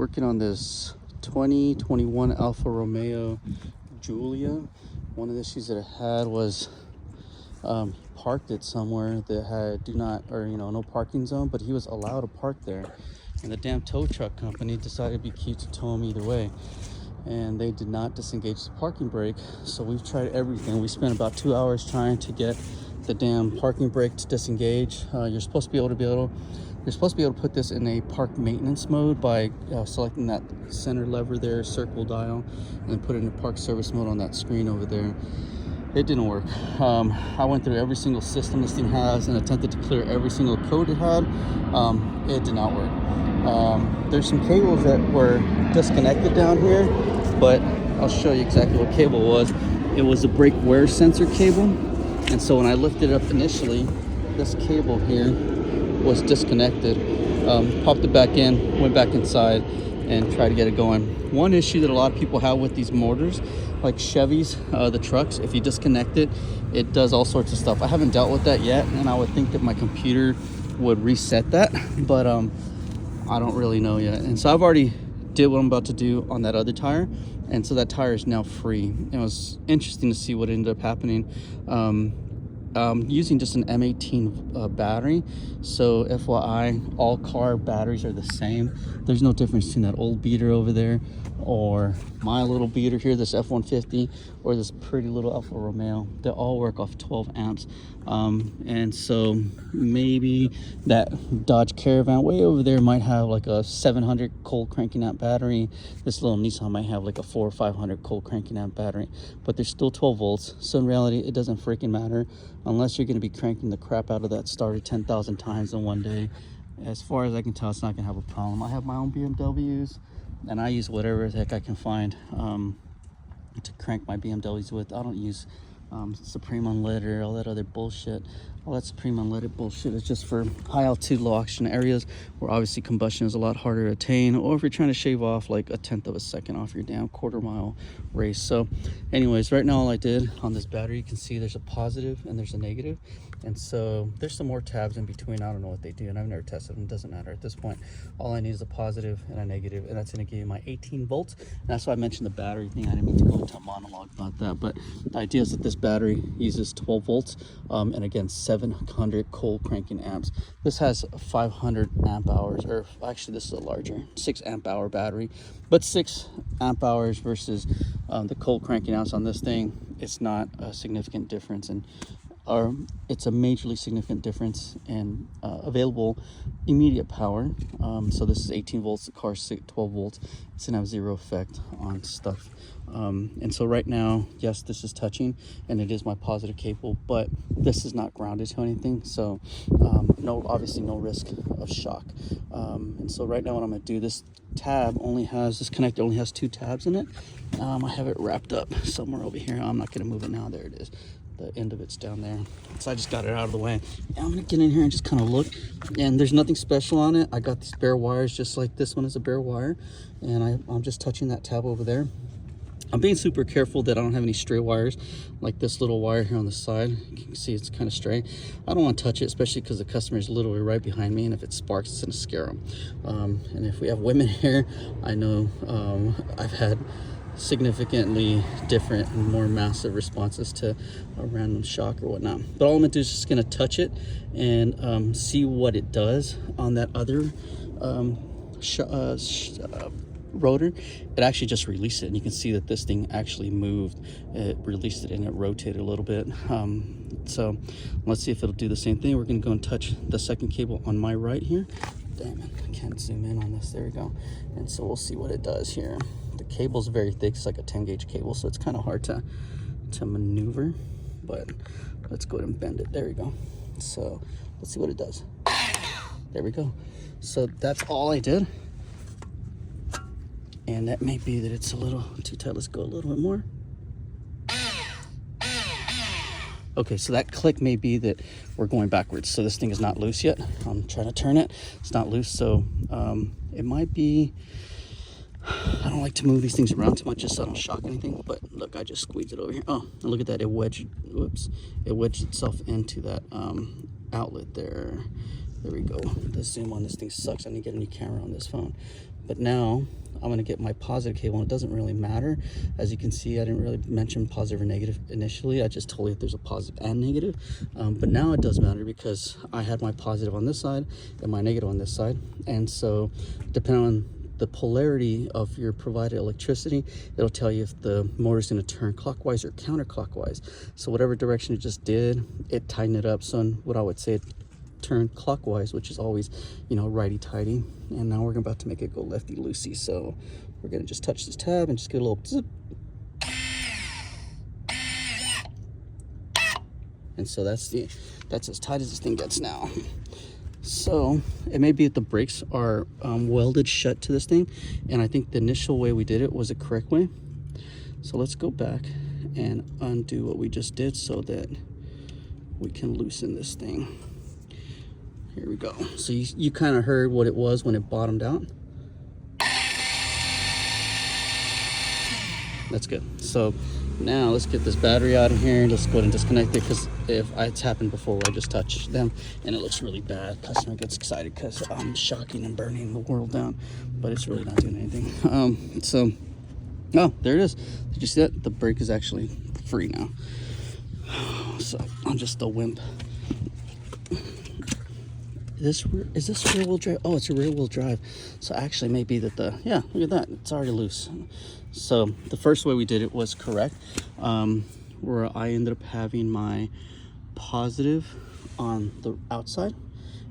Working on this 2021 Alfa Romeo Giulia. One of the issues that I had was he parked it somewhere that had no parking zone, but he was allowed to park there. And the damn tow truck company decided to be cute to tow him either way. And they did not disengage the parking brake. So we've tried everything. We spent about 2 hours trying to get the damn parking brake to disengage. You're supposed to be able to put this in a park maintenance mode by selecting that center lever there, circle dial, and then put it in park service mode on that screen over there. It didn't work. I went through every single system this thing has and attempted to clear every single code it had. It did not work. There's some cables that were disconnected down here, but I'll show you exactly what cable it was. It was a brake wear sensor cable, and so when I lifted it up initially, this cable here was disconnected. Popped it back in, went back inside, and tried to get it going. One issue that a lot of people have with these motors, like Chevys, the trucks, if you disconnect it, it does all sorts of stuff. I haven't dealt with that yet, and I would think that my computer would reset that, but I don't really know yet. And so I've already did what I'm about to do on that other tire, and so that tire is now free. It was interesting to see what ended up happening. Using just an M18 battery. So FYI, all car batteries are the same. There's no difference between that old beater over there or my little beater here, this F-150, or this pretty little Alfa Romeo. They all work off 12 amps. And so maybe that Dodge Caravan way over there might have like a 700 cold cranking amp battery. This little Nissan might have like a 400 or 500 cold cranking amp battery, but there's still 12 volts. So in reality, it doesn't freaking matter unless you're going to be cranking the crap out of that starter 10,000 times in one day. As far as I can tell, it's not going to have a problem. I have my own BMWs, and I use whatever the heck I can find to crank my BMWs with. I don't use Supreme Unleaded or all that other bullshit. All that Supreme Unleaded bullshit is just for high altitude, low oxygen areas where obviously combustion is a lot harder to attain, or if you're trying to shave off like 1/10 of a second off your damn quarter-mile race. So anyways, right now all I did on this battery, you can see there's a positive and there's a negative, and so there's some more tabs in between. I don't know what they do, and I've never tested them. It doesn't matter at this point. All I need is a positive and a negative, and that's going to give you my 18 volts. And that's why I mentioned the battery thing. I didn't mean to go into a monologue about that, but the idea is that this battery uses 12 volts and again 700 cold cranking amps. This has 500 amp hours, or actually this is a larger 6 amp hour battery, but 6 amp hours versus the cold cranking amps on this thing, it's not a significant difference, and it's a majorly significant difference in available immediate power. So this is 18 volts, the car's 12 volts. It's gonna have zero effect on stuff. And so right now, yes, this is touching, and it is my positive cable, but this is not grounded to anything. So obviously no risk of shock. And so right now what I'm gonna do, this connector only has 2 tabs in it. I have it wrapped up somewhere over here. I'm not gonna move it now. There it is. The end of it's down there, so I just got it out of the way. And I'm gonna get in here and just kind of look, and there's nothing special on it. I got these bare wires just like this one is a bare wire, and I'm just touching that tab over there. I'm being super careful that I don't have any stray wires, like this little wire here on the side. You can see it's kind of stray. I don't want to touch it, especially because the customer is literally right behind me, and if it sparks, it's going to scare them. And if we have women here, I know I've had significantly different and more massive responses to a random shock or whatnot. But all I'm gonna do is just gonna touch it and see what it does on that other rotor. It actually just released it, and you can see that this thing actually moved. It released it and it rotated a little bit. So let's see if it'll do the same thing. We're gonna go and touch the second cable on my right here. Damn it, I can't zoom in on this. There we go. And so we'll see what it does here. The cable's very thick. It's like a 10 gauge cable, so it's kind of hard to maneuver, but let's go ahead and bend it. There we go. So let's see what it does. There we go. So that's all I did, and that may be that it's a little too tight. Let's go a little bit more. Okay, so that click may be that we're going backwards. So this thing is not loose yet. I'm trying to turn it. It's not loose, so it might be. I don't like to move these things around too much just so I don't shock anything, but look, I just squeezed it over here. Oh, and look at that, it wedged itself into that outlet there. There we go. The zoom on this thing sucks. I need to get a new camera on this phone. But now I'm going to get my positive cable. It doesn't really matter. As you can see, I didn't really mention positive or negative initially. I just told you if there's a positive and negative. But now it does matter because I had my positive on this side and my negative on this side. And so depending on the polarity of your provided electricity, it'll tell you if the motor's going to turn clockwise or counterclockwise. So whatever direction it just did, it tightened it up. So what I would say, turn clockwise, which is always, you know, righty-tighty. And now we're about to make it go lefty-loosey. So we're going to just touch this tab and just get a little zip. And so that's as tight as this thing gets now. So it may be that the brakes are welded shut to this thing, and I think the initial way we did it was the correct way. So let's go back and undo what we just did so that we can loosen this thing. Here we go. So you kind of heard what it was when it bottomed out. That's good. So now let's get this battery out of here. Let's go ahead and disconnect it, because it's happened before where I just touched them and it looks really bad. Customer gets excited because I'm shocking and burning the world down, but it's really not doing anything. Oh, there it is. Did you see that? The brake is actually free now. So I'm just a wimp. Is this rear wheel drive? Oh, it's a rear wheel drive. So actually maybe that yeah, look at that. It's already loose. So the first way we did it was correct, where I ended up having my positive on the outside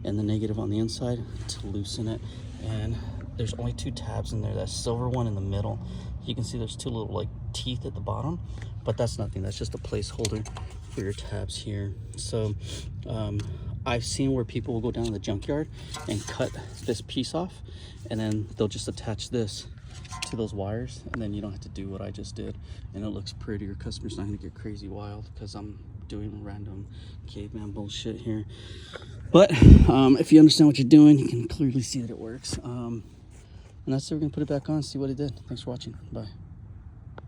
and the negative on the inside to loosen it. And there's only 2 tabs in there. That silver one in the middle. You can see there's 2 little like teeth at the bottom, but that's nothing. That's just a placeholder for your tabs here. So I've seen where people will go down to the junkyard and cut this piece off, and then they'll just attach this to those wires, and then you don't have to do what I just did, and it looks pretty. Your customer's not gonna get crazy wild because I'm doing random caveman bullshit here. But if you understand what you're doing, you can clearly see that it works. And that's it. We're gonna put it back on, see what it did. Thanks for watching. Bye.